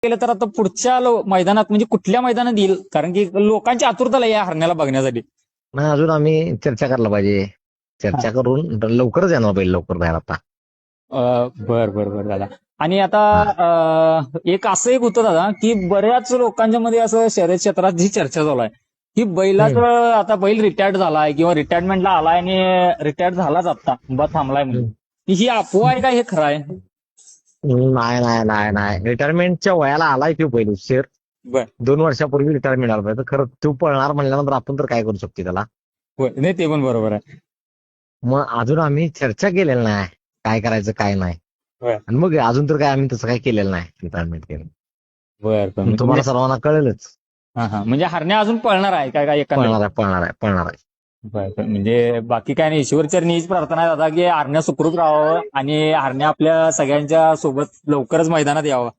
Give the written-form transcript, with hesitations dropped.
केलं तर आता पुढच्या मैदानात म्हणजे कुठल्या मैदानात येईल, कारण की लोकांची आतुरता लई आहे हरण्याला बघण्यासाठी. नाही अजून आम्ही चर्चा करायला पाहिजे. चर्चा करून लवकरच येणार पाहिजे, लवकर बाहेर आता. बर बर बर दादा. आणि आता हा. एक असं एक होतं दादा, की बऱ्याच लोकांच्या मध्ये असं शर्यत क्षेत्रात जी चर्चा चालू आहे की हम्म, बैलाचं आता बैल रिटायर्ड झालाय किंवा रिटायरमेंटला आलाय आणि रिटायर्ड झालाच आता बा थांबलाय म्हणून, हम्म. की ही अफवा आहे का हे खरं आहे? नाही नाही नाही नाही, रिटायरमेंटच्या वयाला आलाय तो बैल शेर. बर. 2 वर्षापूर्वी रिटायरमेंट आला पाहिजे. तर खरं तो पळणार म्हणल्यानंतर आपण तर काय करू शकतो त्याला. होय, नाही ते पण बरोबर आहे. मग अजून आम्ही चर्चा केलेली नाही काय करायचं काय नाही. होय. आणि मग अजून तर काय आम्ही तसं काय केलेलं नाही रिटायरमेंट केलं. बर बर. मग तुम्हाला म्हणजे सर्वांना कळेलच. हा हा, म्हणजे हरण्या अजून पळणार आहे काय काय एकंदरीत? पळणार आहे पळणार आहे पळणार आहे. बर बर. म्हणजे बाकी काय नाही, ईश्वरचरणी हीच प्रार्थना आहे दादा की हरण्या सुखरूप राहावं आणि हरण्या आपल्या सगळ्यांच्या सोबत लवकरच मैदानात यावं.